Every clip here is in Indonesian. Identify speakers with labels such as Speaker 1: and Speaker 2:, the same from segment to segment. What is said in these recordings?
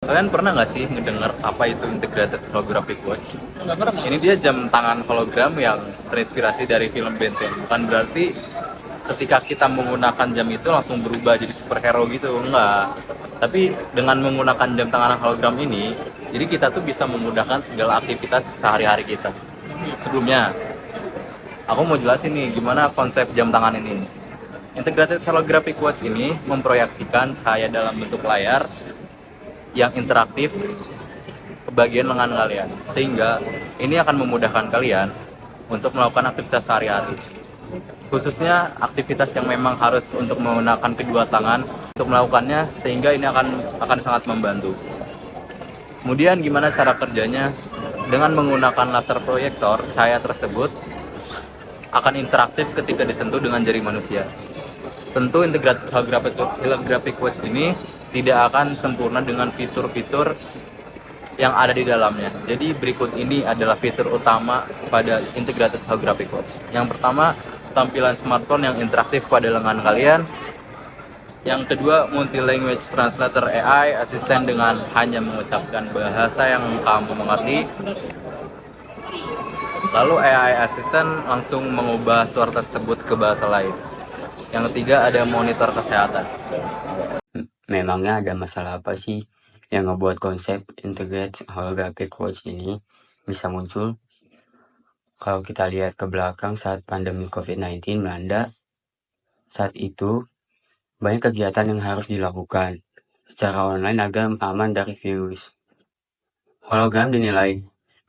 Speaker 1: Kalian pernah nggak sih ngedenger apa itu integrated holographic watch? Nggak pernah. Ini dia jam tangan hologram yang terinspirasi dari film Ben 10. Bukan berarti ketika kita menggunakan jam itu langsung berubah jadi superhero gitu, enggak. Tapi dengan menggunakan jam tangan hologram ini, jadi kita tuh bisa memudahkan segala aktivitas sehari-hari kita. Sebelumnya, aku mau jelasin nih gimana konsep jam tangan ini. Integrated holographic watch ini memproyeksikan cahaya dalam bentuk layar yang interaktif ke bagian lengan kalian, sehingga ini akan memudahkan kalian untuk melakukan aktivitas sehari-hari, khususnya aktivitas yang memang harus untuk menggunakan kedua tangan untuk melakukannya, sehingga ini akan sangat membantu. Kemudian gimana cara kerjanya? Dengan menggunakan laser proyektor, cahaya tersebut akan interaktif ketika disentuh dengan jari manusia. Tentu integrated holographic watch ini tidak akan sempurna dengan fitur-fitur yang ada di dalamnya. Jadi berikut ini adalah fitur utama pada integrated holographic watch. Yang pertama, tampilan smartphone yang interaktif pada lengan kalian. Yang kedua, multi-language translator AI, asisten dengan hanya mengucapkan bahasa yang kamu mengerti. Lalu AI asisten langsung mengubah suara tersebut ke bahasa lain. Yang ketiga, ada monitor kesehatan.
Speaker 2: Memangnya ada masalah apa sih yang ngebuat konsep integrated holographic watch ini bisa muncul? Kalau kita lihat ke belakang saat pandemi COVID-19 melanda, saat itu banyak kegiatan yang harus dilakukan secara online agar aman dari virus. Hologram dinilai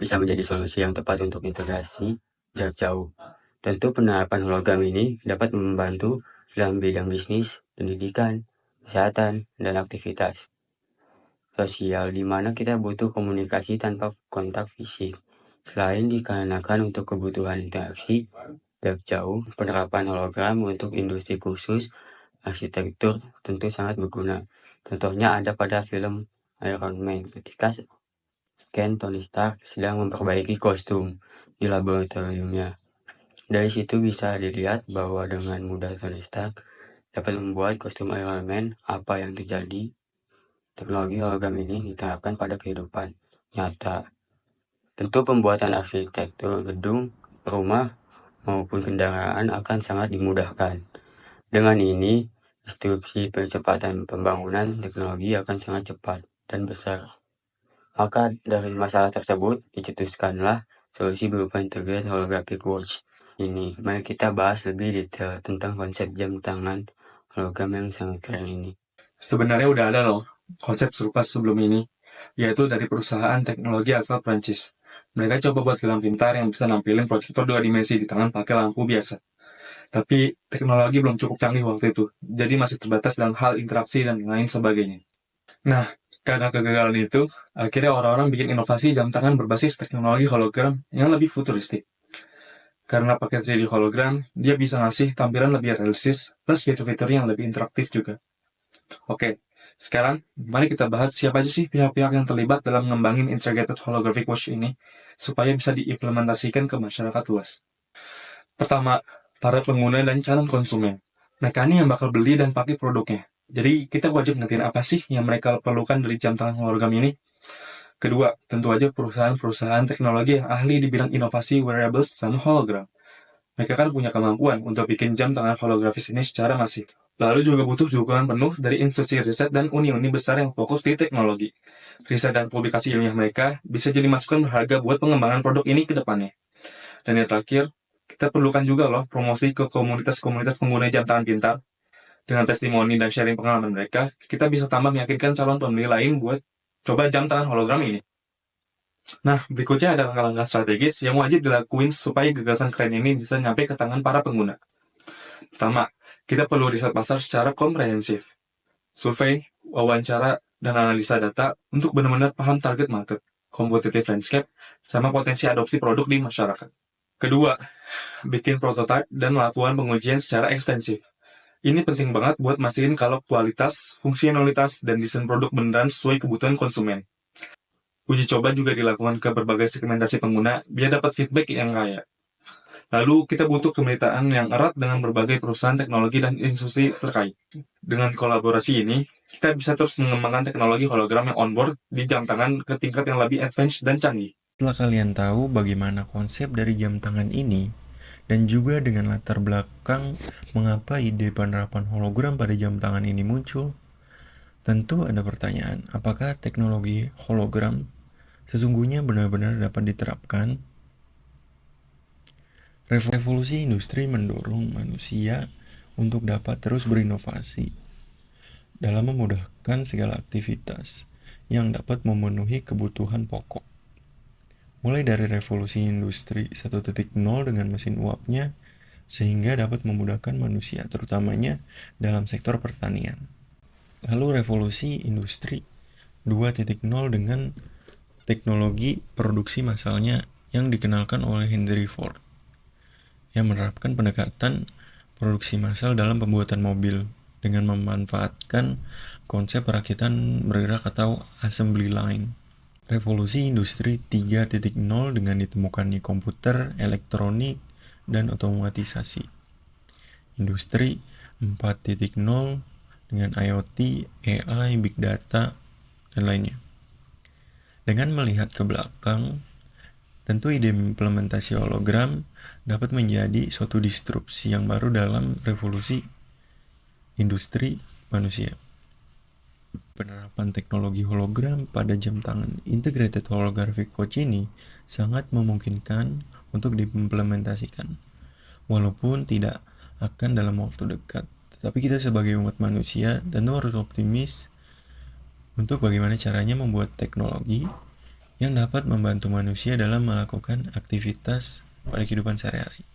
Speaker 2: bisa menjadi solusi yang tepat untuk integrasi jarak jauh. Tentu penerapan hologram ini dapat membantu dalam bidang bisnis, pendidikan, kesehatan, dan aktivitas sosial di mana kita butuh komunikasi tanpa kontak fisik. Selain dikarenakan untuk kebutuhan interaksi jarak jauh, penerapan hologram untuk industri khusus arsitektur tentu sangat berguna. Contohnya ada pada film Iron Man ketika Ken Tony Stark sedang memperbaiki kostum di laboratoriumnya. Dari situ bisa dilihat bahwa dengan mudah Tony Stark dapat membuat kostum Iron Man. Apa yang terjadi? Teknologi hologram ini diterapkan pada kehidupan nyata. Tentu pembuatan arsitektur gedung, rumah, maupun kendaraan akan sangat dimudahkan. Dengan ini, instruksi percepatan pembangunan teknologi akan sangat cepat dan besar. Maka dari masalah tersebut, dicetuskanlah solusi berupa integrated holographic watch ini. Mari kita bahas lebih detail tentang konsep jam tangan hologram yang sangat keren ini.
Speaker 3: Sebenarnya udah ada loh konsep serupa sebelum ini, yaitu dari perusahaan teknologi asal Prancis. Mereka coba buat gelang pintar yang bisa nampilin proyektor 2 dimensi di tangan pakai lampu biasa. Tapi teknologi belum cukup canggih waktu itu, jadi masih terbatas dalam hal interaksi dan lain sebagainya. Nah, karena kegagalan itu, akhirnya orang-orang bikin inovasi jam tangan berbasis teknologi hologram yang lebih futuristik. Karena pakai 3D hologram, dia bisa ngasih tampilan lebih realistis, plus fitur-fitur yang lebih interaktif juga. Oke, sekarang mari kita bahas siapa aja sih pihak-pihak yang terlibat dalam ngembangin integrated holographic watch ini, supaya bisa diimplementasikan ke masyarakat luas. Pertama, para pengguna dan calon konsumen. Mereka ini yang bakal beli dan pakai produknya. Jadi kita wajib ngertiin apa sih yang mereka perlukan dari jam tangan hologram ini. Kedua, tentu aja perusahaan-perusahaan teknologi yang ahli di bidang inovasi wearables sama hologram. Mereka kan punya kemampuan untuk bikin jam tangan holografis ini secara masif. Lalu juga butuh dukungan penuh dari institusi riset dan uni-uni besar yang fokus di teknologi. Riset dan publikasi ilmiah mereka bisa jadi masukan berharga buat pengembangan produk ini ke depannya. Dan yang terakhir, kita perlukan juga loh promosi ke komunitas-komunitas pengguna jam tangan pintar. Dengan testimoni dan sharing pengalaman mereka, kita bisa tambah meyakinkan calon pembeli lain buat coba jam tangan hologram ini. Nah, berikutnya ada langkah-langkah strategis yang wajib dilakuin supaya gagasan keren ini bisa nyampe ke tangan para pengguna. Pertama, kita perlu riset pasar secara komprehensif. Survei, wawancara, dan analisa data untuk benar-benar paham target market, competitive landscape, sama potensi adopsi produk di masyarakat. Kedua, bikin prototipe dan melakukan pengujian secara ekstensif. Ini penting banget buat mastiin kalau kualitas, fungsionalitas, dan desain produk beneran sesuai kebutuhan konsumen. Uji coba juga dilakukan ke berbagai segmentasi pengguna biar dapat feedback yang kaya. Lalu kita butuh kemitraan yang erat dengan berbagai perusahaan teknologi dan institusi terkait. Dengan kolaborasi ini, kita bisa terus mengembangkan teknologi hologram yang onboard di jam tangan ke tingkat yang lebih advance dan canggih.
Speaker 4: Setelah kalian tahu bagaimana konsep dari jam tangan ini, dan juga dengan latar belakang mengapa ide penerapan hologram pada jam tangan ini muncul, tentu ada pertanyaan, apakah teknologi hologram sesungguhnya benar-benar dapat diterapkan? Revolusi industri mendorong manusia untuk dapat terus berinovasi dalam memudahkan segala aktivitas yang dapat memenuhi kebutuhan pokok. Mulai dari revolusi industri 1.0 dengan mesin uapnya, sehingga dapat memudahkan manusia, terutamanya dalam sektor pertanian. Lalu revolusi industri 2.0 dengan teknologi produksi massalnya yang dikenalkan oleh Henry Ford, yang menerapkan pendekatan produksi massal dalam pembuatan mobil dengan memanfaatkan konsep perakitan bergerak atau assembly line. Revolusi industri 3.0 dengan ditemukannya komputer, elektronik, dan otomatisasi. Industri 4.0 dengan IoT, AI, Big Data, dan lainnya. Dengan melihat ke belakang, tentu ide implementasi hologram dapat menjadi suatu disrupsi yang baru dalam revolusi industri manusia. Penerapan teknologi hologram pada jam tangan Integrated Holographic Watch ini sangat memungkinkan untuk diimplementasikan, walaupun tidak akan dalam waktu dekat. Tetapi kita sebagai umat manusia tentu harus optimis untuk bagaimana caranya membuat teknologi yang dapat membantu manusia dalam melakukan aktivitas pada kehidupan sehari-hari.